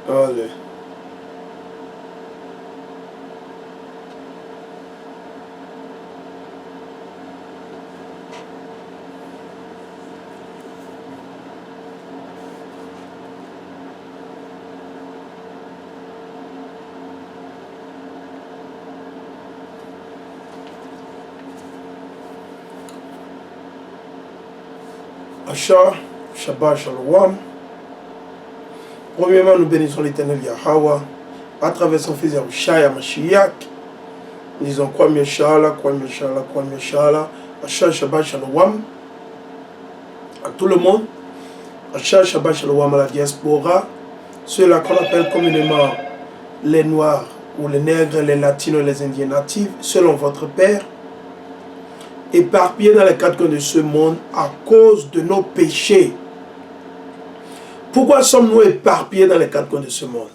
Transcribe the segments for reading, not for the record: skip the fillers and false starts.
Allez. Acha, Shabbat Shalom. Premièrement, nous bénissons l'Éternel Yahweh à travers son fils Yahushua Mashiach. Nous disons quoi Meshala, Acha, Shabbat Shalom à tout le monde. Acha, Shabbat Shalom à la diaspora. Ceux-là qu'on appelle communément les Noirs ou les Nègres, les Latinos, les Indiens natifs, selon votre Père, éparpillés dans les quatre coins de ce monde à cause de nos péchés. Pourquoi sommes-nous éparpillés dans les quatre coins de ce monde?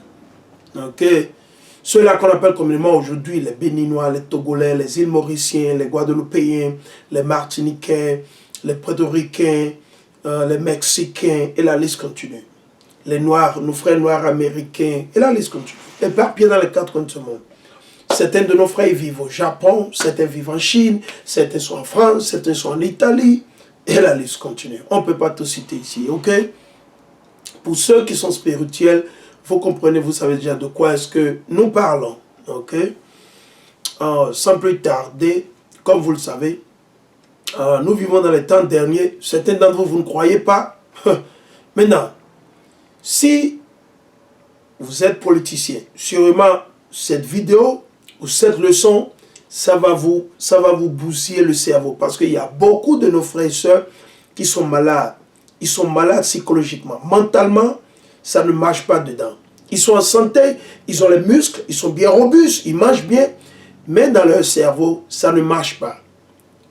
Ceux-là qu'on appelle communément aujourd'hui les Béninois, les Togolais, les îles Mauriciens, les Guadeloupéens, les Martiniquais, les Portoricains, les Mexicains, et la liste continue. Les Noirs, nos frères noirs américains, et la liste continue. Éparpillés dans les quatre coins de ce monde. Certains de nos frères vivent au Japon, certains vivent en Chine, certains sont en France, certains sont en Italie, et la liste continue. On ne peut pas tout citer ici, ok? Pour ceux qui sont spirituels, vous comprenez, vous savez déjà de quoi est-ce que nous parlons, ok? Sans plus tarder, comme vous le savez, nous vivons dans les temps derniers. Certains d'entre vous, vous ne croyez pas. Maintenant, si vous êtes politicien, sûrement cette vidéo ou cette leçon, ça va vous bousiller le cerveau. Parce qu'il y a beaucoup de nos frères et sœurs qui sont malades. Ils sont malades psychologiquement. Mentalement, ça ne marche pas dedans. Ils sont en santé, ils ont les muscles, ils sont bien robustes, ils mangent bien. Mais dans leur cerveau, ça ne marche pas.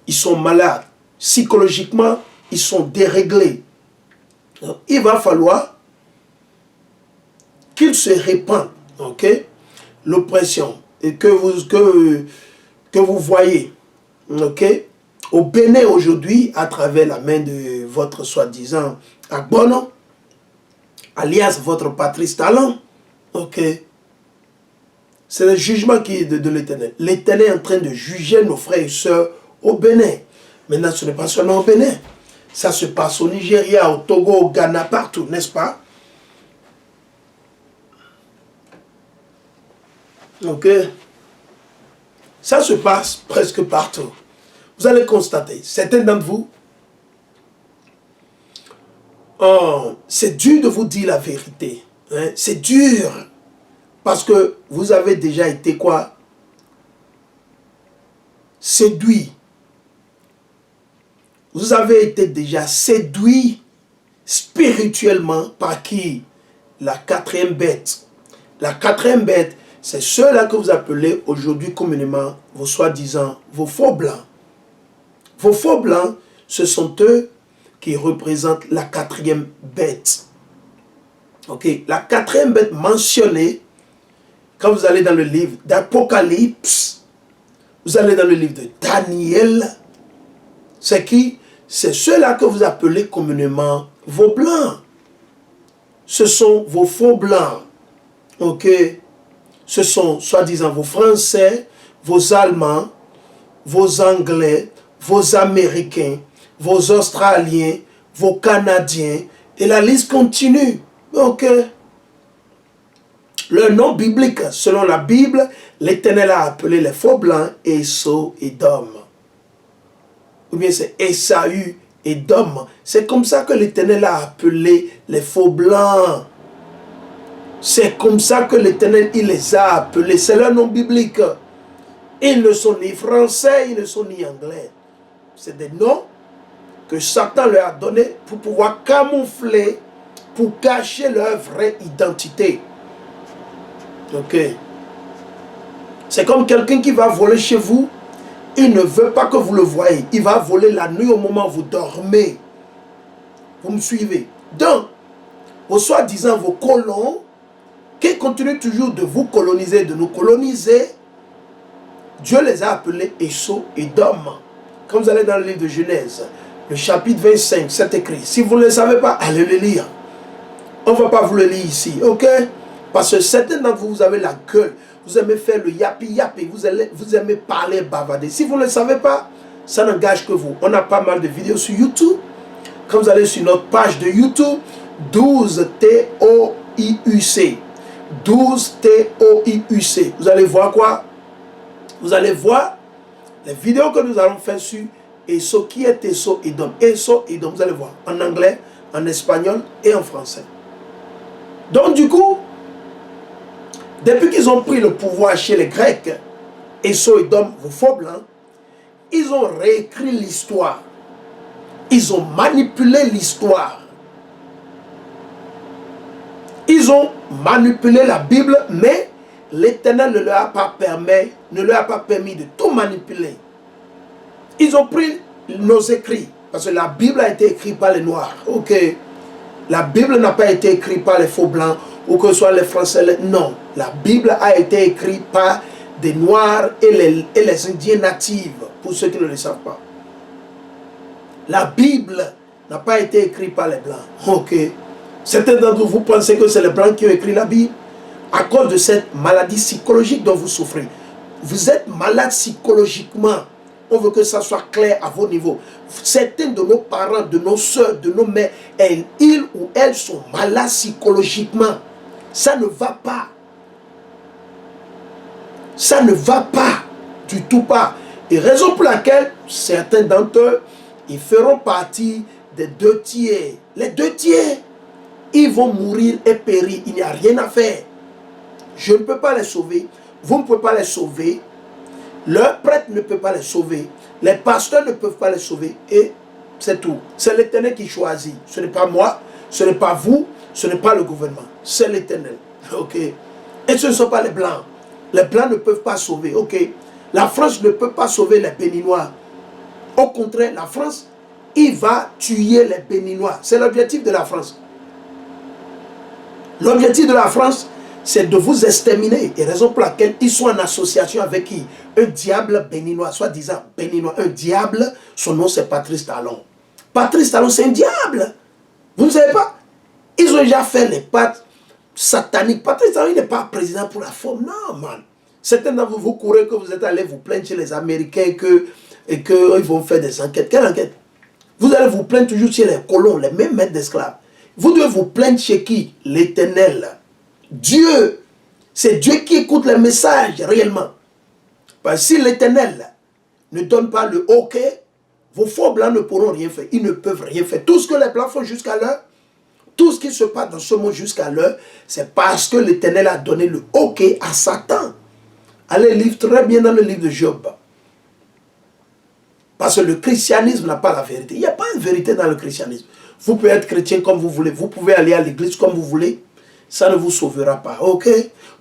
Ils sont malades. Psychologiquement, ils sont déréglés. Donc, il va falloir qu'ils se répandent. Ok? L'oppression et que vous voyez, ok, au Bénin aujourd'hui, à travers la main de votre soi-disant Agbono, alias votre Patrice Talon, ok, c'est le jugement qui est de l'Éternel. L'Éternel est en train de juger nos frères et sœurs au Bénin. Maintenant, ce n'est pas seulement au Bénin, ça se passe au Nigeria, au Togo, au Ghana, partout, n'est-ce pas? Ok, ça se passe presque partout. Vous allez constater, certains d'entre vous, c'est dur de vous dire la vérité. Hein? C'est dur. Parce que vous avez déjà été quoi? Séduit. Vous avez été déjà séduit spirituellement par qui? La quatrième bête. La quatrième bête, c'est ceux-là que vous appelez aujourd'hui communément vos soi-disant, vos faux blancs. Vos faux blancs, ce sont eux qui représentent la quatrième bête. Ok, la quatrième bête mentionnée, quand vous allez dans le livre d'Apocalypse, vous allez dans le livre de Daniel, c'est qui? C'est ceux-là que vous appelez communément vos blancs. Ce sont vos faux blancs. Ok, ce sont soi-disant vos Français, vos Allemands, vos Anglais, vos Américains, vos Australiens, vos Canadiens, et la liste continue. Ok. Le nom biblique, selon la Bible, l'Éternel a appelé les faux blancs Esau et Dom. Ou bien c'est Esaü et Dom. C'est comme ça que l'Éternel a appelé les faux blancs. C'est comme ça que l'Éternel, il les a appelés. C'est leur nom biblique. Ils ne sont ni français, ils ne sont ni anglais. C'est des noms que Satan leur a donnés pour pouvoir camoufler, pour cacher leur vraie identité. Ok. C'est comme quelqu'un qui va voler chez vous. Il ne veut pas que vous le voyez. Il va voler la nuit au moment où vous dormez. Vous me suivez? Donc, vos soi-disant vos colons, qui continuent toujours de vous coloniser, de nous coloniser, Dieu les a appelés Esau et Dom. Quand vous allez dans le livre de Genèse, le chapitre 25, c'est écrit. Si vous ne le savez pas, allez le lire. On ne va pas vous le lire ici, ok? Parce que certains d'entre vous, vous avez la gueule. Vous aimez faire le yapi, vous aimez parler, bavarder. Si vous ne le savez pas, ça n'engage que vous. On a pas mal de vidéos sur YouTube. Quand vous allez sur notre page de YouTube, 12 TOIUC. 12 TOIUC. Vous allez voir quoi? Vous allez voir les vidéos que nous allons faire sur Esau, qui est Esau et Dom. Esau et Dom, vous allez voir, en anglais, en espagnol et en français. Donc du coup, depuis qu'ils ont pris le pouvoir chez les Grecs, Esau et Dom, vos faux blancs, ils ont réécrit l'histoire. Ils ont manipulé l'histoire. Ils ont manipulé la Bible, mais l'Éternel ne leur a pas permis de tout manipuler. Ils ont pris nos écrits, parce que la Bible a été écrite par les Noirs. Ok, la Bible n'a pas été écrite par les faux blancs, ou que ce soit les Français. Non, la Bible a été écrite par des Noirs et les Indiens natifs, pour ceux qui ne le savent pas. La Bible n'a pas été écrite par les Blancs. Ok. Certains d'entre vous pensez que c'est les Blancs qui ont écrit la Bible à cause de cette maladie psychologique dont vous souffrez. Vous êtes malade psychologiquement. On veut que ça soit clair à vos niveaux. Certains de nos parents, de nos soeurs, de nos mères, ils ou elles sont malades psychologiquement. Ça ne va pas. Ça ne va pas. Du tout pas. Et raison pour laquelle certains d'entre eux, ils feront partie des 2 tiers. Les 2 tiers, ils vont mourir et périr. Il n'y a rien à faire. Je ne peux pas les sauver. Vous ne pouvez pas les sauver. Leur prêtre ne peut pas les sauver. Les pasteurs ne peuvent pas les sauver. Et c'est tout. C'est l'Éternel qui choisit. Ce n'est pas moi. Ce n'est pas vous. Ce n'est pas le gouvernement. C'est l'Éternel. Ok. Et ce ne sont pas les Blancs. Les Blancs ne peuvent pas sauver. Ok. La France ne peut pas sauver les Béninois. Au contraire, la France, il va tuer les Béninois. C'est l'objectif de la France. L'objectif de la France, c'est de vous exterminer. Et raison pour laquelle ils sont en association avec qui? Un diable béninois, soi-disant béninois. Un diable, son nom c'est Patrice Talon. Patrice Talon, c'est un diable. Vous ne savez pas? Ils ont déjà fait les pactes sataniques. Patrice Talon, il n'est pas président pour la forme. Non, man. Certains d'entre vous, vous courez que vous êtes allés vous plaindre chez les Américains et qu'ils vont faire des enquêtes. Quelle enquête? Vous allez vous plaindre toujours chez les colons, les mêmes maîtres d'esclaves. Vous devez vous plaindre chez qui? L'Éternel. Dieu. C'est Dieu qui écoute les messages réellement. Parce que si l'Éternel ne donne pas le OK, vos faux blancs ne pourront rien faire. Ils ne peuvent rien faire. Tout ce que les blancs font jusqu'à l'heure, tout ce qui se passe dans ce monde jusqu'à l'heure, c'est parce que l'Éternel a donné le OK à Satan. Allez lire très bien dans le livre de Job. Parce que le christianisme n'a pas la vérité. Il n'y a pas une vérité dans le christianisme. Vous pouvez être chrétien comme vous voulez. Vous pouvez aller à l'église comme vous voulez. Ça ne vous sauvera pas. Ok?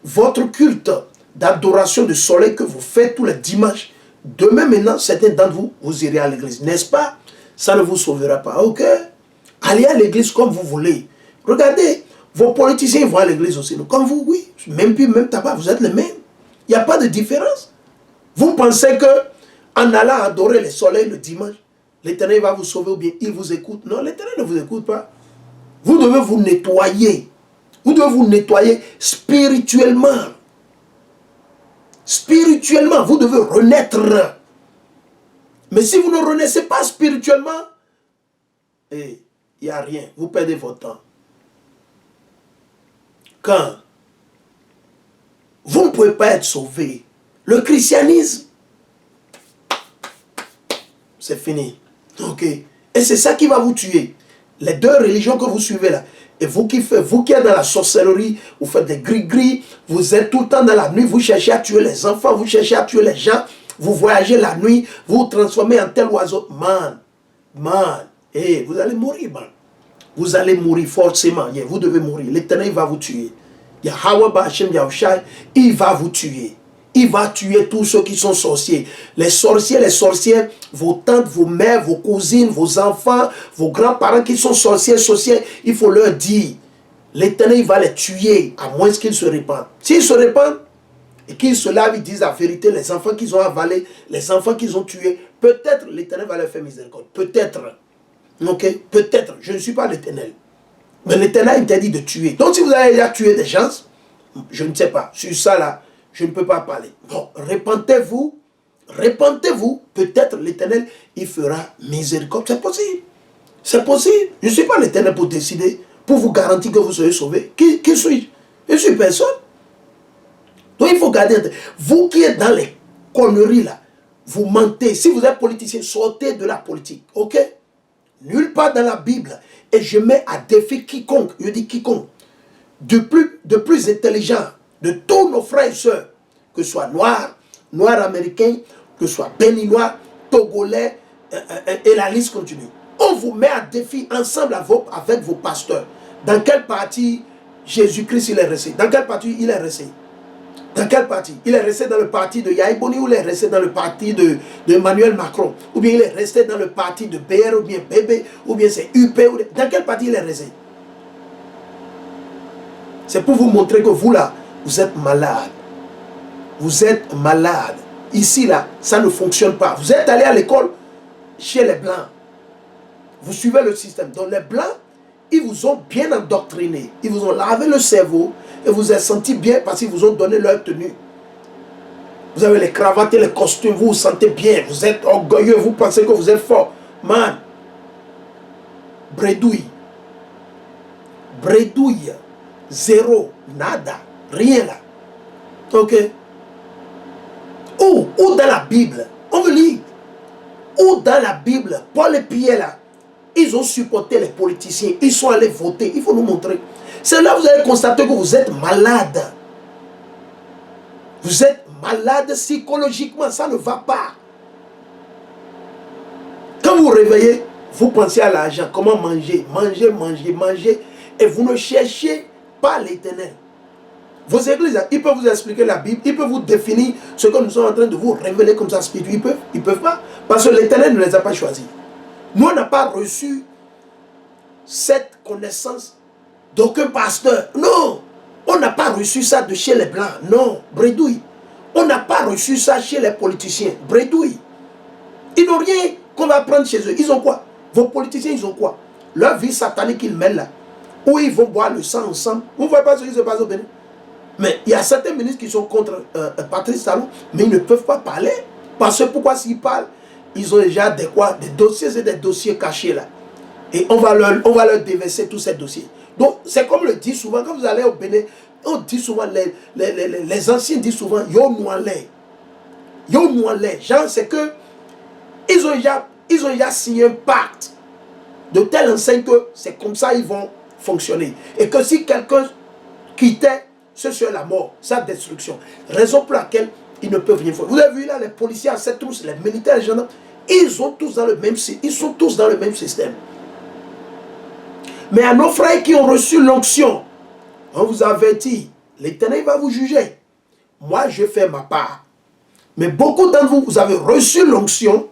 Votre culte d'adoration du soleil que vous faites tous les dimanches, demain maintenant, certains d'entre vous, vous irez à l'église. N'est-ce pas? Ça ne vous sauvera pas. Ok? Allez à l'église comme vous voulez. Regardez, vos politiciens vont à l'église aussi. Comme vous, oui. Même puis, même tabac, vous êtes les mêmes. Il n'y a pas de différence. Vous pensez que en allant adorer le soleil le dimanche, l'Éternel va vous sauver ou bien il vous écoute? Non, l'Éternel ne vous écoute pas. Vous devez vous nettoyer. Vous devez vous nettoyer spirituellement. Spirituellement, vous devez renaître. Mais si vous ne renaissez pas spirituellement, il n'y a rien. Vous perdez votre temps. Quand vous ne pouvez pas être sauvé, le christianisme, c'est fini. Ok. Et c'est ça qui va vous tuer. Les 2 religions que vous suivez là. Et vous qui êtes dans la sorcellerie, vous faites des gris-gris, vous êtes tout le temps dans la nuit, vous cherchez à tuer les enfants, vous cherchez à tuer les gens, vous voyagez la nuit, vous vous transformez en tel oiseau. Man, vous allez mourir, man. Vous allez mourir forcément. Yeah, vous devez mourir. L'Éternel va vous tuer. Yahweh Ba'Hashem Yahushai, il va vous tuer. Il va tuer tous ceux qui sont sorciers. Les sorciers, les sorcières, vos tantes, vos mères, vos cousines, vos enfants, vos grands-parents qui sont sorciers, sorcières, il faut leur dire, l'Éternel va les tuer, à moins qu'ils se répandent. S'ils se répandent, et qu'ils se lavent, ils disent la vérité, les enfants qu'ils ont avalés, les enfants qu'ils ont tués, peut-être l'Éternel va leur faire miséricorde. Peut-être. Ok? Peut-être. Je ne suis pas l'Éternel. Mais l'Éternel interdit de tuer. Donc si vous avez déjà tué des gens, je ne sais pas. Sur ça là, je ne peux pas parler. Bon, repentez-vous. Repentez-vous. Peut-être l'Éternel, il fera miséricorde. C'est possible. C'est possible. Je ne suis pas l'Éternel pour décider, pour vous garantir que vous serez sauvés. Qui suis-je? Je ne suis personne. Donc il faut garder. Vous qui êtes dans les conneries là, vous mentez. Si vous êtes politicien, sortez de la politique. Ok? Nulle part dans la Bible. Et je mets à défi quiconque, je dis quiconque, de plus intelligent, de tous nos frères et sœurs, que ce soit noirs, noirs américains, que ce soit béninois, togolais, et la liste continue. On vous met à défi ensemble avec vos pasteurs. Dans quel parti Jésus-Christ il est resté? Dans quel parti il est resté? Dans quel parti? Il est resté dans le parti de Yahi Boni ou il est resté dans le parti de Emmanuel Macron? Ou bien il est resté dans le parti de BR ou bien BB ou bien c'est UP? Dans quel parti il est resté? C'est pour vous montrer que vous là, vous êtes malade. Vous êtes malade. Ici là, ça ne fonctionne pas. Vous êtes allé à l'école chez les Blancs. Vous suivez le système. Donc les Blancs, ils vous ont bien endoctriné. Ils vous ont lavé le cerveau et vous êtes senti bien parce qu'ils vous ont donné leur tenue. Vous avez les cravates et les costumes, vous vous sentez bien. Vous êtes orgueilleux, vous pensez que vous êtes fort. Man, bredouille. Bredouille. Zéro. Nada. Rien là. Ok. Où dans la Bible, on veut lire. Où dans la Bible, Paul et Pierre là, ils ont supporté les politiciens, ils sont allés voter, il faut nous montrer. C'est là que vous allez constater que vous êtes malade. Vous êtes malade psychologiquement, ça ne va pas. Quand vous vous réveillez, vous pensez à l'argent, comment manger, manger, et vous ne cherchez pas l'Éternel. Vos églises, ils peuvent vous expliquer la Bible, ils peuvent vous définir ce que nous sommes en train de vous révéler comme ça spirituellement. Ils peuvent pas, parce que l'Éternel ne les a pas choisis. Nous, on n'a pas reçu cette connaissance d'aucun pasteur. Non, on n'a pas reçu ça de chez les Blancs. Non, bredouille. On n'a pas reçu ça chez les politiciens. Bredouille. Ils n'ont rien qu'on va prendre chez eux. Ils ont quoi? Vos politiciens, ils ont quoi? Leur vie satanique qu'ils mènent là. Où ils vont boire le sang ensemble. Vous ne voyez pas ce qui se passe au Bénin? Mais il y a certains ministres qui sont contre Patrice Talon, mais ils ne peuvent pas parler. Parce que pourquoi s'ils parlent, ils ont déjà des dossiers et des dossiers cachés là. Et on va leur déverser tous ces dossiers. Donc c'est comme le dit souvent, quand vous allez au Bénin, on dit souvent, les anciens disent souvent, yo noualé. Yo noualé. Genre c'est que ils ont déjà signé un pacte de telle enseigne que c'est comme ça ils vont fonctionner. Et que si quelqu'un quittait, ce serait la mort, sa destruction. Raison pour laquelle ils ne peuvent rien faire. Vous avez vu là, les policiers à cette trousse, les militaires, les gendarmes, ils sont tous dans le même système. Mais à nos frères qui ont reçu l'onction, on vous avertit, l'Éternel va vous juger. Moi, je fais ma part. Mais beaucoup d'entre vous, vous avez reçu l'onction,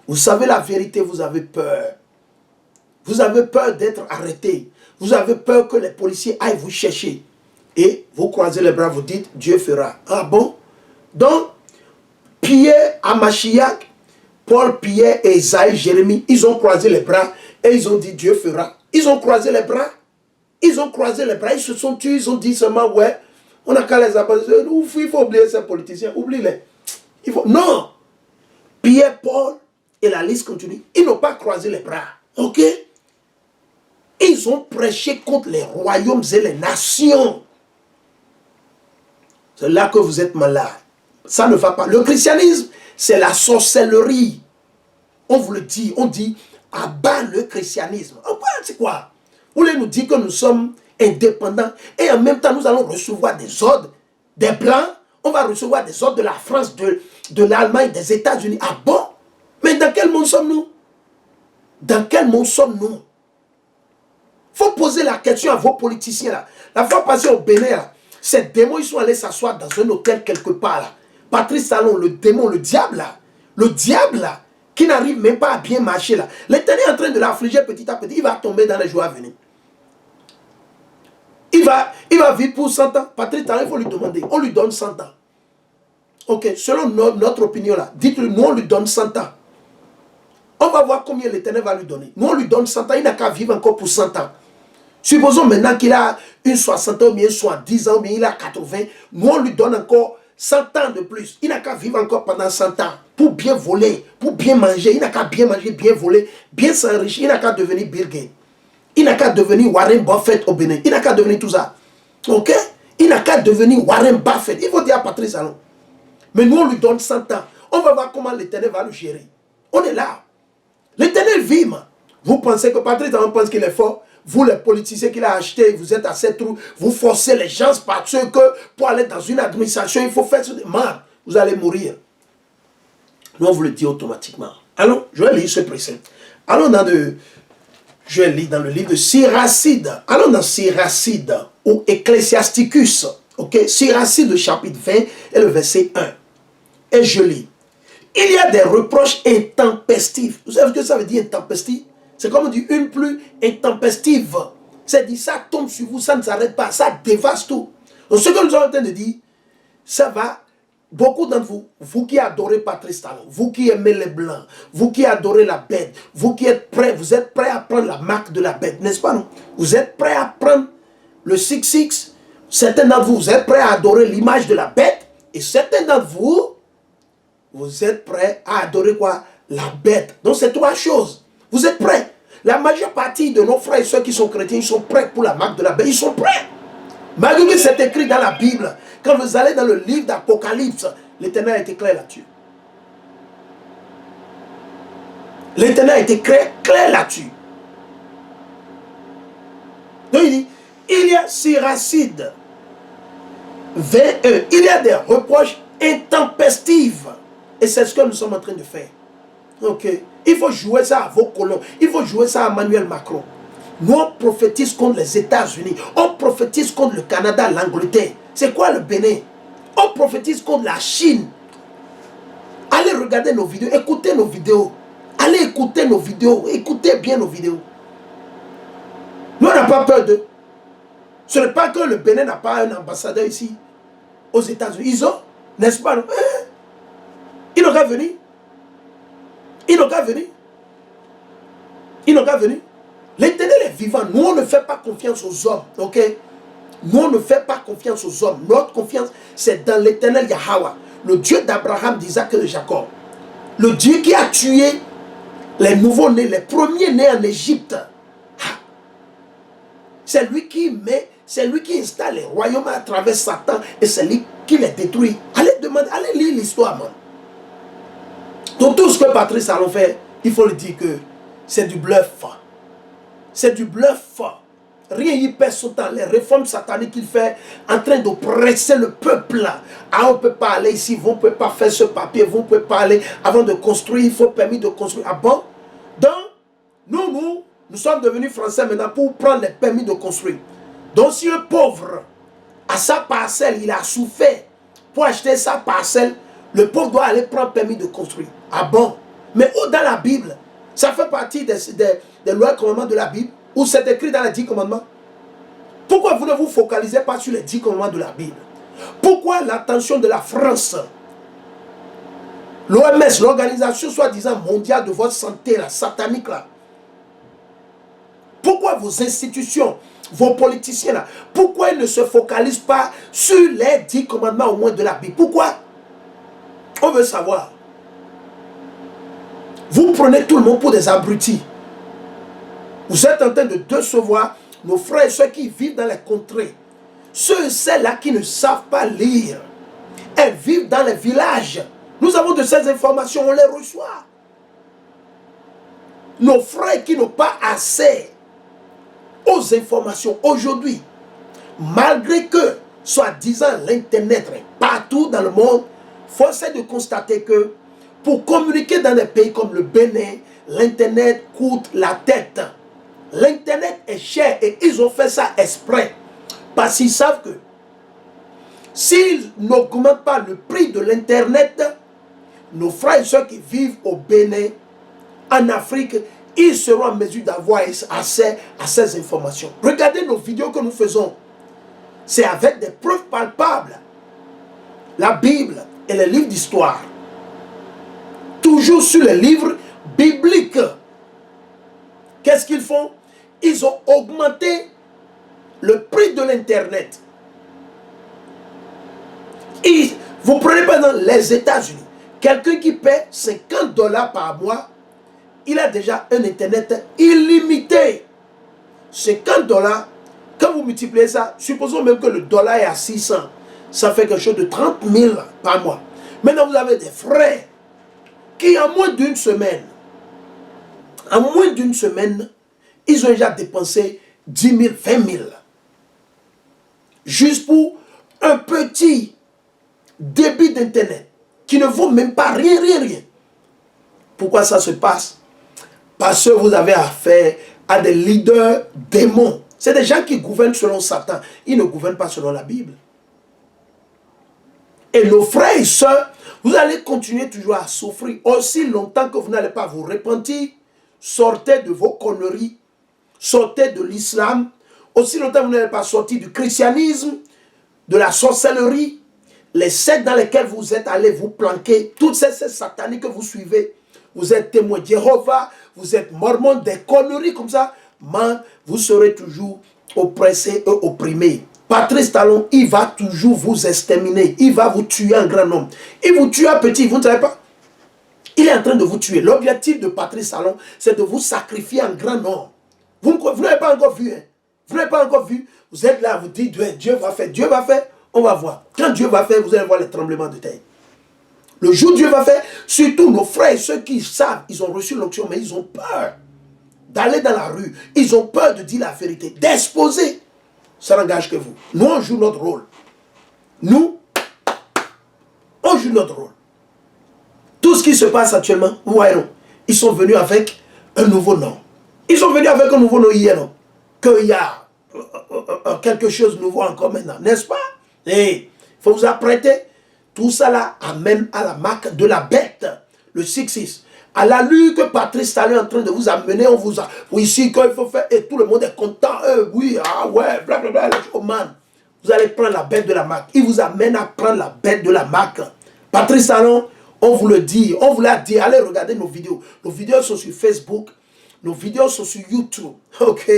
vous savez la vérité, vous avez peur. Vous avez peur d'être arrêté. Vous avez peur que les policiers aillent vous chercher. Et vous croisez les bras, vous dites, Dieu fera. Ah bon? Donc, Pierre, Amachiac, Paul, Pierre, et Isaïe, Jérémie, ils ont croisé les bras et ils ont dit, Dieu fera. Ils ont croisé les bras. Ils ont croisé les bras, ils se sont tués, ils ont dit seulement, ouais, on n'a qu'à les appeler. Il faut oublier ces politiciens, oublie-les. Non! Pierre, Paul, et la liste continue, ils n'ont pas croisé les bras. Ok? Ils ont prêché contre les royaumes et les nations. C'est là que vous êtes malade. Ça ne va pas. Le christianisme, c'est la sorcellerie. On vous le dit, on dit, abat le christianisme. C'est quoi? Vous voulez nous dire que nous sommes indépendants et en même temps nous allons recevoir des ordres des Blancs, on va recevoir des ordres de la France, de l'Allemagne, des États-Unis. Ah bon? Mais dans quel monde sommes-nous? Dans quel monde sommes-nous? Il faut poser la question à vos politiciens là. La fois passée au Bénin là, ces démons ils sont allés s'asseoir dans un hôtel quelque part là. Patrice Talon, le démon, le diable là, qui n'arrive même pas à bien marcher là. L'Éternel est en train de l'affliger petit à petit, il va tomber dans les jours à venir. Il va vivre pour 100 ans. Patrice Talon, il faut lui demander, on lui donne 100 ans. Ok, selon notre opinion là, dites-le, nous on lui donne 100 ans. On va voir combien l'Éternel va lui donner. Nous on lui donne 100 ans, il n'a qu'à vivre encore pour 100 ans. Supposons maintenant qu'il a une 60 ans, ou bien 70 ans, ou bien il a 80. Nous on lui donne encore 100 ans de plus. Il n'a qu'à vivre encore pendant 100 ans pour bien voler, pour bien manger. Il n'a qu'à bien manger, bien voler, bien s'enrichir. Il n'a qu'à devenir Bill Gates. Il n'a qu'à devenir Warren Buffett au Bénin. Il n'a qu'à devenir tout ça. Ok? Il n'a qu'à devenir Warren Buffett. Il faut dire à Patrice Talon. Mais nous, on lui donne 100 ans. On va voir comment l'Éternel va le gérer. On est là. L'Éternel vit. Vous pensez que Patrice Talon pense qu'il est fort? Vous, les politiciens qu'il a achetés, vous êtes à cette trou. Vous forcez les gens parce que pour aller dans une administration, il faut faire ce mal. Vous allez mourir. Nous, on vous le dit automatiquement. Allons, je vais lire ce précepte. Allons dans le... Je lis dans le livre de Siracide. Allons dans Siracide ou Ecclesiasticus. Ok? Siracide, chapitre 20 et le verset 1. Et je lis. Il y a des reproches intempestifs. Vous savez ce que ça veut dire intempestif? C'est comme on dit une pluie intempestive. C'est-à-dire ça tombe sur vous, ça ne s'arrête pas, ça dévaste tout. Donc ce que nous sommes en train de dire, ça va. Beaucoup d'entre vous, vous qui adorez Patrice Talon, vous qui aimez les blancs, vous qui adorez la bête, vous qui êtes prêts, vous êtes prêts à prendre la marque de la bête, n'est-ce pas non? Vous êtes prêts à prendre le 666. Certains d'entre vous, vous êtes prêts à adorer l'image de la bête. Et certains d'entre vous, vous êtes prêts à adorer quoi? La bête. Donc c'est trois choses. Vous êtes prêts. La majeure partie de nos frères et soeurs qui sont chrétiens, ils sont prêts pour la marque de la bête. Ils sont prêts. Malgré que c'est écrit dans la Bible, quand vous allez dans le livre d'Apocalypse, l'Éternel a été clair là-dessus. L'Éternel a été clair là-dessus. Donc il dit, il y a Siracide 21, il y a des reproches intempestifs. Et c'est ce que nous sommes en train de faire. Ok. Il faut jouer ça à vos colons. Il faut jouer ça à Emmanuel Macron. Nous, on prophétise contre les États-Unis. On prophétise contre le Canada, l'Angleterre. C'est quoi le Bénin? On prophétise contre la Chine. Allez regarder nos vidéos. Écoutez nos vidéos. Allez écouter nos vidéos. Écoutez bien nos vidéos. Nous, on n'a pas peur d'eux. Ce n'est pas que le Bénin n'a pas un ambassadeur ici, aux États-Unis. Ils ont, n'est-ce pas? Ils n'ont qu'à venir. Ils n'ont qu'à venir. Ils n'ont qu'à venir. L'Éternel est vivant. Nous, on ne fait pas confiance aux hommes. Ok? Nous, on ne fait pas confiance aux hommes. Notre confiance, c'est dans l'Éternel Yahweh, le Dieu d'Abraham, d'Isaac et de Jacob. Le Dieu qui a tué les nouveaux-nés, les premiers-nés en Égypte. C'est lui qui met, c'est lui qui installe les royaumes à travers Satan et c'est lui qui les détruit. Allez demander, allez lire l'histoire, man. Donc tout ce que Patrice Talon fait, il faut le dire que c'est du bluff. C'est du bluff. Rien y perd son temps. Les réformes sataniques qu'il fait en train de presser le peuple. Ah, on ne peut pas aller ici, vous ne pouvez pas faire ce papier, vous ne pouvez pas aller. Avant de construire, il faut permis de construire. Ah bon? Donc, nous sommes devenus français maintenant pour prendre les permis de construire. Donc, si un pauvre a sa parcelle, il a souffert pour acheter sa parcelle, le pauvre doit aller prendre permis de construire. Ah bon? Mais où dans la Bible? Ça fait partie des lois et commandements de la Bible, où c'est écrit dans les 10 commandements. Pourquoi vous ne vous focalisez pas sur les 10 commandements de la Bible? Pourquoi l'attention de la France, l'OMS, l'organisation soi-disant mondiale de votre santé, la satanique là, pourquoi vos institutions, vos politiciens là, pourquoi ils ne se focalisent pas sur les 10 commandements au moins de la Bible? Pourquoi? On veut savoir. Vous prenez tout le monde pour des abrutis. Vous êtes en train de décevoir nos frères et ceux qui vivent dans les contrées. Ceux et celles-là qui ne savent pas lire. Elles vivent dans les villages. Nous avons de ces informations, on les reçoit. Nos frères qui n'ont pas accès aux informations aujourd'hui, malgré que, soi-disant, l'Internet est partout dans le monde, force est de constater que pour communiquer dans des pays comme le Bénin, l'Internet coûte la tête. L'Internet est cher et ils ont fait ça exprès. Parce qu'ils savent que s'ils n'augmentent pas le prix de l'Internet, nos frères et soeurs qui vivent au Bénin, en Afrique, ils seront en mesure d'avoir accès à ces informations. Regardez nos vidéos que nous faisons. C'est avec des preuves palpables. La Bible et les livres d'histoire. Toujours sur les livres bibliques. Qu'est-ce qu'ils font? Ils ont augmenté le prix de l'Internet. Vous prenez par exemple les États-Unis. Quelqu'un qui paie $50 par mois, il a déjà un Internet illimité. $50, quand vous multipliez ça, supposons même que le dollar est à 600, ça fait quelque chose de 30 000 par mois. Maintenant, vous avez des frères qui, en moins d'une semaine, ils ont déjà dépensé 10 000, 20 000. Juste pour un petit débit d'Internet qui ne vaut même pas rien. Pourquoi ça se passe? Parce que vous avez affaire à des leaders démons. C'est des gens qui gouvernent selon Satan. Ils ne gouvernent pas selon la Bible. Et nos frères et sœurs, vous allez continuer toujours à souffrir aussi longtemps que vous n'allez pas vous repentir. Sortez de vos conneries. Sortez de l'islam. Aussi longtemps que vous n'allez pas sortir du christianisme, de la sorcellerie, les sectes dans lesquelles vous êtes allés vous planquer, toutes ces sataniques que vous suivez. Vous êtes témoins de Jéhovah, vous êtes mormons, des conneries comme ça. Man, vous serez toujours oppressés et opprimés. Patrice Talon, il va toujours vous exterminer. Il va vous tuer en grand nombre. Il vous tue à petit, vous ne savez pas. Il est en train de vous tuer. L'objectif de Patrice Talon, c'est de vous sacrifier en grand nombre. Vous n'avez pas encore vu. Hein? Vous n'avez pas encore vu. Vous êtes là, vous dites, Dieu va faire. Dieu va faire, on va voir. Quand Dieu va faire, vous allez voir les tremblements de terre. Le jour où Dieu va faire, surtout nos frères, ceux qui savent, ils ont reçu l'onction, mais ils ont peur d'aller dans la rue. Ils ont peur de dire la vérité, d'exposer. Ça n'engage que vous. Nous, on joue notre rôle. Nous, on joue notre rôle. Tout ce qui se passe actuellement, vous voyez, non, ils sont venus avec un nouveau nom. Ils sont venus avec un nouveau nom hier, non? Qu'il y a quelque chose de nouveau encore maintenant, n'est-ce pas? Et il faut vous apprêter. Tout ça là amène à la marque de la bête, le 6-6. À l'allure que Patrice Talon est en train de vous amener, on vous a, oui, ici, quand il faut faire, et tout le monde est content, oui, ah ouais, blablabla, oh man, vous allez prendre la bête de la marque. Il vous amène à prendre la bête de la marque. Patrice Talon, on vous le dit, on vous l'a dit, allez regarder nos vidéos. Nos vidéos sont sur Facebook, nos vidéos sont sur YouTube, ok,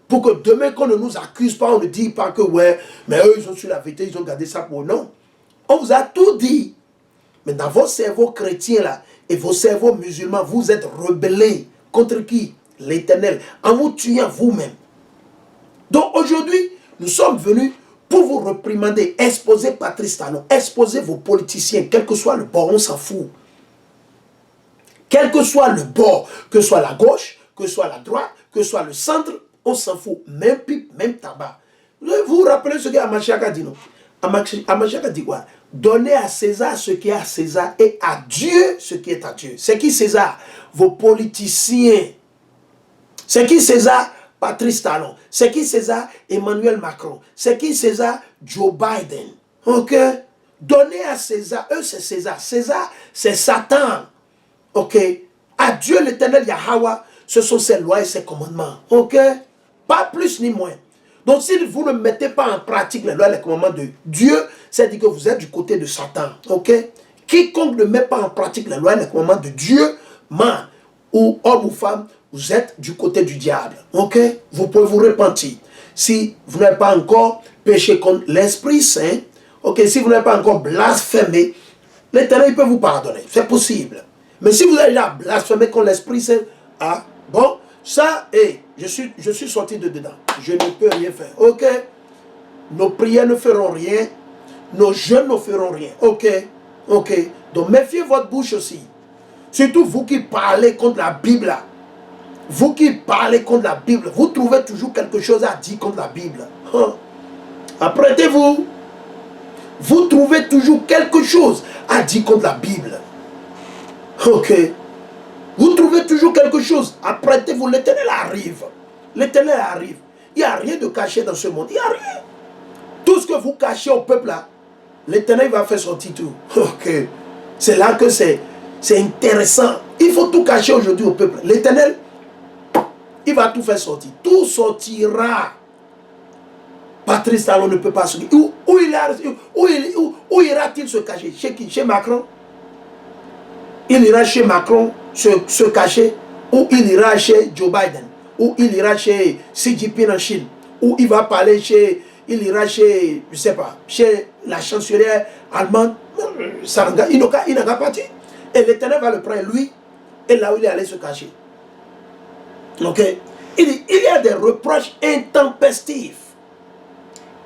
pour que demain, qu'on ne nous accuse pas, on ne dit pas que, ouais, mais eux, ils ont su la vérité, ils ont gardé ça pour non. On vous a tout dit. Mais dans vos cerveaux chrétiens là, et vos cerveaux musulmans, vous êtes rebellés contre qui? L'Éternel, en vous tuant vous-même. Donc aujourd'hui, nous sommes venus pour vous réprimander, exposer Patrice Talon, exposer vos politiciens, quel que soit le bord, on s'en fout. Quel que soit le bord, que ce soit la gauche, que ce soit la droite, que ce soit le centre, on s'en fout. Même pipe, même tabac. Vous vous rappelez ce qu'Amachak a dit, non? Amachak a dit quoi? Donnez à César ce qui est à César et à Dieu ce qui est à Dieu. C'est qui César? Vos politiciens. C'est qui César? Patrice Talon. C'est qui César? Emmanuel Macron. C'est qui César? Joe Biden. Ok? Donnez à César. Eux, c'est César. César, c'est Satan. Ok? À Dieu l'Éternel Yahweh, ce sont ses lois et ses commandements. Ok? Pas plus ni moins. Donc, si vous ne mettez pas en pratique les lois et les commandements de Dieu, c'est-à-dire que vous êtes du côté de Satan. Ok? Quiconque ne met pas en pratique les lois et les commandements de Dieu, man, ou homme ou femme, vous êtes du côté du diable. Ok? Vous pouvez vous repentir. Si vous n'avez pas encore péché contre l'Esprit Saint, ok, si vous n'avez pas encore blasphémé, l'Éternel peut vous pardonner. C'est possible. Mais si vous avez déjà blasphémé contre l'Esprit Saint, ah, bon, ça, je suis sorti de dedans. Je ne peux rien faire. Ok? Nos prières ne feront rien. Nos jeûnes ne feront rien. Ok? Ok? Donc, méfiez votre bouche aussi. Surtout vous qui parlez contre la Bible. Là. Vous qui parlez contre la Bible, vous trouvez toujours quelque chose à dire contre la Bible. Hein? Apprêtez-vous. Vous trouvez toujours quelque chose à dire contre la Bible. Ok? Vous trouvez toujours quelque chose. Apprêtez-vous. L'Éternel arrive. L'Éternel arrive. Il n'y a rien de caché dans ce monde. Il n'y a rien. Tout ce que vous cachez au peuple là, l'Éternel va faire sortir tout. Ok. C'est là que c'est intéressant. Il faut tout cacher aujourd'hui au peuple. L'Éternel, il va tout faire sortir. Tout sortira. Patrice Talon ne peut pas se cacher. Où ira-t-il se cacher? Chez qui? Chez Macron? Il ira chez Macron se cacher, ou il ira chez Joe Biden, ou il ira chez Xi Jinping en Chine, ou il va parler chez, il ira chez, je sais pas, chez la chancelière allemande. Il n'a qu'à partir. Et l'Éternel va le prendre, lui, et là où il est allé se cacher. Ok? Il y a des reproches intempestifs.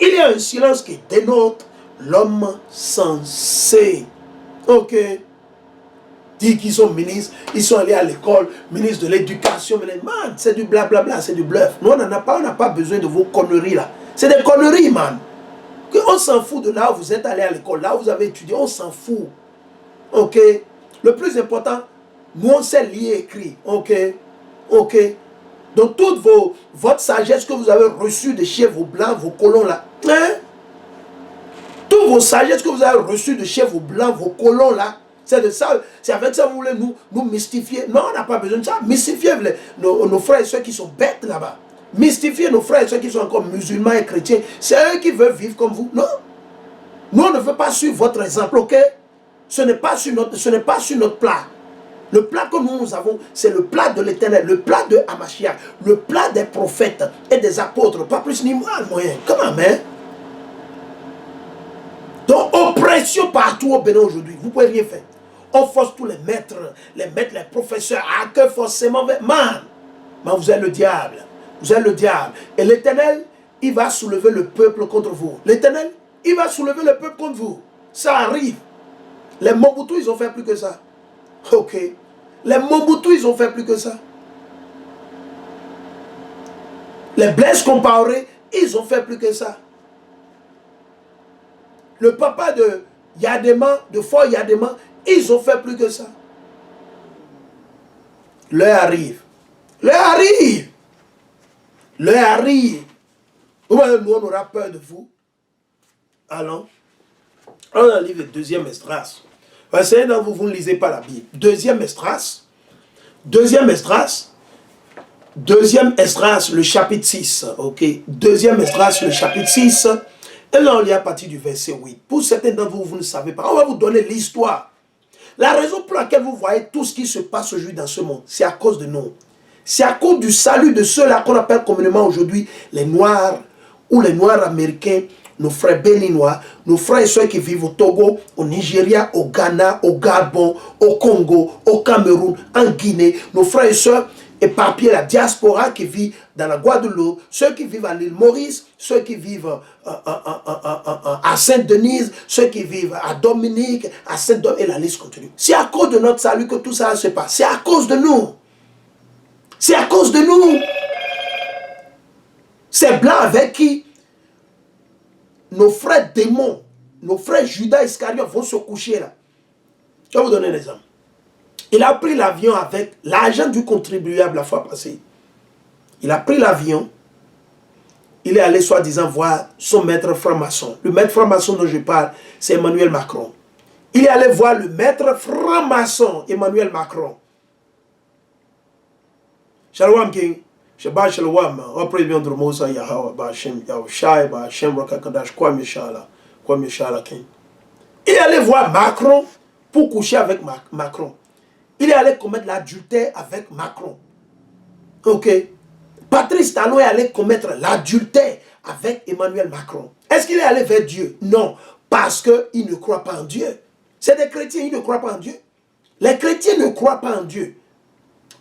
Il y a un silence qui dénote l'homme sensé. Ok? Dit qu'ils sont ministres, ils sont allés à l'école, ministre de l'éducation. Man, c'est du blablabla, c'est du bluff. Nous, on n'a pas besoin de vos conneries là. C'est des conneries, man. On s'en fout de là où vous êtes allé à l'école, là où vous avez étudié, on s'en fout. Ok? Le plus important, nous, on sait lire et écrire. Ok? Ok? Donc, votre sagesse que vous avez reçue de chez vos blancs, vos colons là, hein? Toutes vos sagesses que vous avez reçues de chez vos blancs, vos colons là, c'est de ça, c'est avec ça que vous voulez nous mystifier. Non, on n'a pas besoin de ça. Mystifier nos frères et ceux qui sont bêtes là-bas. Mystifier nos frères et ceux qui sont encore musulmans et chrétiens. C'est eux qui veulent vivre comme vous. Non. Nous, on ne veut pas suivre votre exemple, ok? Ce n'est pas sur notre plat. Le plat que nous avons, c'est le plat de l'Éternel, le plat de Hamashiach, le plat des prophètes et des apôtres. Pas plus ni moins, moyen. Comment, hein? Donc, oppression partout au Bénin aujourd'hui. Vous ne pouvez rien faire. On force tous les maîtres, les professeurs, à que forcément, man, vous êtes le diable. Vous êtes le diable. Et l'Éternel, il va soulever le peuple contre vous. L'Éternel, il va soulever le peuple contre vous. Ça arrive. Les Mobutu, ils ont fait plus que ça. Ok. Les Mobutu, ils ont fait plus que ça. Les Blaise Compaoré, ils ont fait plus que ça. Le papa de Yadema, de Fort Yadema, ils ont fait plus que ça. L'heure arrive. L'heure arrive. L'heure arrive. Nous, on aura peur de vous. Allons. On a un livre de deuxième Esdras. Certains d'entre vous, vous ne lisez pas la Bible. Deuxième Esdras. Deuxième Esdras. Deuxième Esdras, le chapitre 6. Ok. Deuxième Esdras, le chapitre 6. Et là, on lit à partir du verset 8. Pour certains d'entre vous, vous ne savez pas. On va vous donner l'histoire. La raison pour laquelle vous voyez tout ce qui se passe aujourd'hui dans ce monde, c'est à cause de nous. C'est à cause du salut de ceux-là qu'on appelle communément aujourd'hui les Noirs ou les Noirs américains, nos frères béninois, nos frères et soeurs qui vivent au Togo, au Nigeria, au Ghana, au Gabon, au Congo, au Cameroun, en Guinée, nos frères et soeurs éparpillés, la diaspora qui vit dans la Guadeloupe, ceux qui vivent à l'île Maurice, ceux qui vivent à Sainte-Denise, ceux qui vivent à Dominique, à Saint-Dom, et la liste continue. C'est à cause de notre salut que tout ça se passe. C'est à cause de nous. C'est à cause de nous. Ces blancs avec qui nos frères démons, nos frères Judas Iscariote vont se coucher là. Je vais vous donner un exemple. Il a pris l'avion avec l'argent du contribuable la fois passée. Il a pris l'avion. Il est allé soi-disant voir son maître franc-maçon. Le maître franc-maçon dont je parle, c'est Emmanuel Macron. Il est allé voir le maître franc-maçon, Emmanuel Macron. Shalom King. Shabbat Shalom. Après bien de Mosa Yahawa, Bachem, Yahushai, Bachem, Rakakadash, Kwame Shala. Kwame Shala King. Il est allé voir Macron pour coucher avec Macron. Il est allé commettre l'adultère avec Macron. Ok. Patrice Talon est allé commettre l'adultère avec Emmanuel Macron. Est-ce qu'il est allé vers Dieu? Non. Parce qu'il ne croit pas en Dieu. C'est des chrétiens, ils ne croient pas en Dieu. Les chrétiens ne croient pas en Dieu.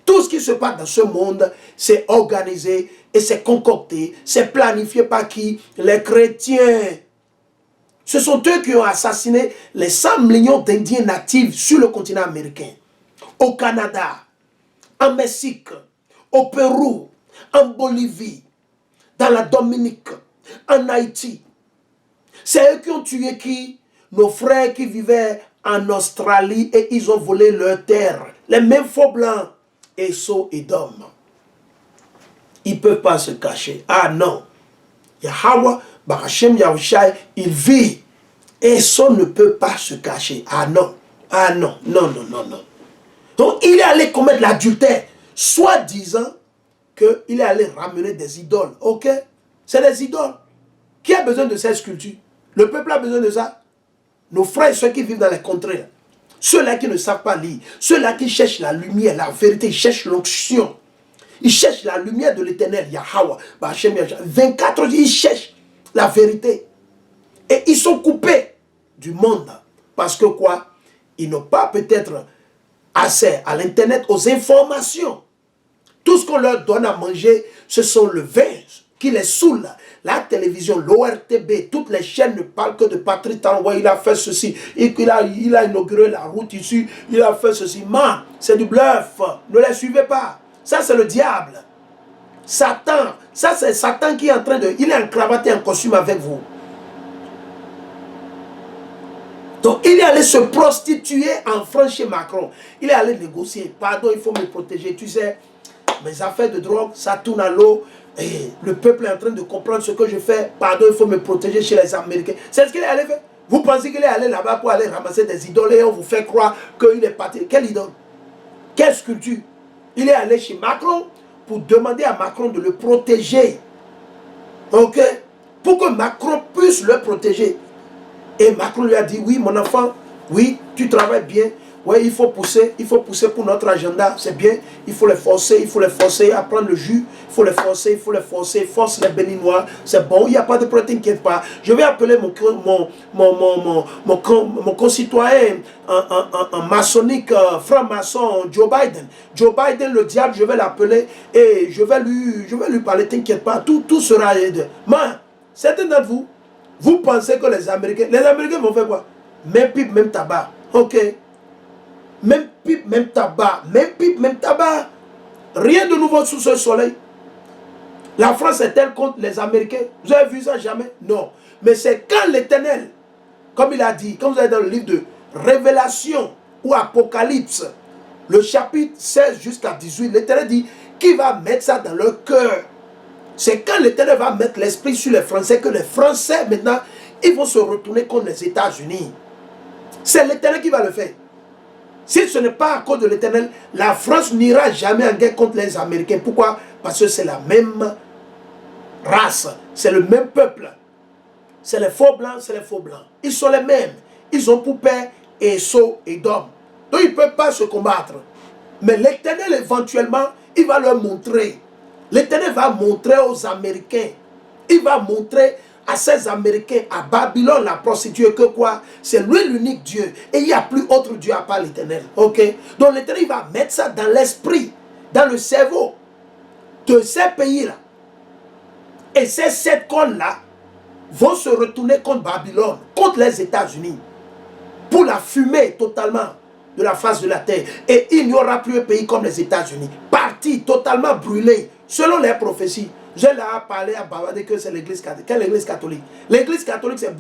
Tout ce qui se passe dans ce monde, c'est organisé et c'est concocté. C'est planifié par qui? Les chrétiens. Ce sont eux qui ont assassiné les 100 millions d'Indiens natifs sur le continent américain. Au Canada, en Mexique, au Pérou, en Bolivie, dans la Dominique, en Haïti. C'est eux qui ont tué qui? Nos frères qui vivaient en Australie et ils ont volé leur terre. Les mêmes faux blancs, Esso et Dom. Ils ne peuvent pas se cacher. Ah non. Yahweh, Barachem, Yahushai, il vit. Esso ne peut pas se cacher. Ah non. Ah non. Non, non, non, non. Donc il est allé commettre l'adultère, soi-disant qu'il est allé ramener des idoles. Ok? C'est des idoles. Qui a besoin de ces sculptures? Le peuple a besoin de ça. Nos frères et ceux qui vivent dans les contrées, ceux-là qui ne savent pas lire, ceux-là qui cherchent la lumière, la vérité, ils cherchent l'onction. Ils cherchent la lumière de l'éternel, Yahweh, 24 heures, ils cherchent la vérité. Et ils sont coupés du monde. Parce que quoi? Ils n'ont pas peut-être accès à l'internet, aux informations. Tout ce qu'on leur donne à manger, ce sont le vin qui les saoule. La télévision, l'ORTB, toutes les chaînes ne parlent que de Patrick Talon. Il a fait ceci, il a inauguré la route ici, il a fait ceci. Man, c'est du bluff. Ne les suivez pas. Ça, c'est le diable. Satan, ça c'est Satan qui est en train de... Il est encravaté en costume avec vous. Donc, il est allé se prostituer en France chez Macron. Il est allé négocier. Pardon, il faut me protéger. Tu sais, mes affaires de drogue, ça tourne à l'eau. Et le peuple est en train de comprendre ce que je fais. Pardon, il faut me protéger chez les Américains. C'est ce qu'il est allé faire. Vous pensez qu'il est allé là-bas pour aller ramasser des idoles et on vous fait croire qu'il est parti. Quelle idole? Quelle sculpture? Il est allé chez Macron pour demander à Macron de le protéger. Ok? Pour que Macron puisse le protéger. Et Macron lui a dit, oui mon enfant, oui, tu travailles bien. Oui, il faut pousser pour notre agenda, c'est bien. Il faut les forcer à prendre le jus. Il faut les forcer, force les béninois, c'est bon, il n'y a pas de problème, t'inquiète pas. Je vais appeler mon concitoyen en maçonnique, franc-maçon, Joe Biden. Joe Biden, le diable, je vais l'appeler et je vais lui parler, t'inquiète pas, tout sera aidé. Mais, certains d'entre vous, vous pensez que les Américains vont faire quoi? Même pipe, même tabac. Ok. Même pipe, même tabac. Même pipe, même tabac. Rien de nouveau sous ce soleil. La France est-elle contre les Américains? Vous avez vu ça jamais? Non. Mais c'est quand l'Éternel, comme il a dit, comme vous avez dans le livre de Révélation ou Apocalypse, le chapitre 16 jusqu'à 18, l'Éternel dit qu'il va mettre ça dans leur cœur. C'est quand l'Éternel va mettre l'esprit sur les Français que les Français, maintenant, ils vont se retourner contre les États-Unis. C'est l'Éternel qui va le faire. Si ce n'est pas à cause de l'Éternel, la France n'ira jamais en guerre contre les Américains. Pourquoi? Parce que c'est la même race, c'est le même peuple. C'est les faux blancs, c'est les faux blancs. Ils sont les mêmes. Ils ont pour père Esau et Dom. Donc ils ne peuvent pas se combattre. Mais l'Éternel, éventuellement, il va leur montrer. L'Éternel va montrer aux Américains. Il va montrer à ces Américains, à Babylone, la prostituée, que quoi? C'est lui l'unique Dieu. Et il n'y a plus autre Dieu à part l'Éternel. Ok? Donc l'Éternel va mettre ça dans l'esprit, dans le cerveau de ces pays-là. Et ces 7 cônes-là vont se retourner contre Babylone, contre les États-Unis, pour la fumer totalement de la face de la terre. Et il n'y aura plus un pays comme les États-Unis, parti totalement brûlé, selon les prophéties. Je leur ai parlé à Babadé que c'est l'église catholique. Quelle église catholique? L'église catholique, c'est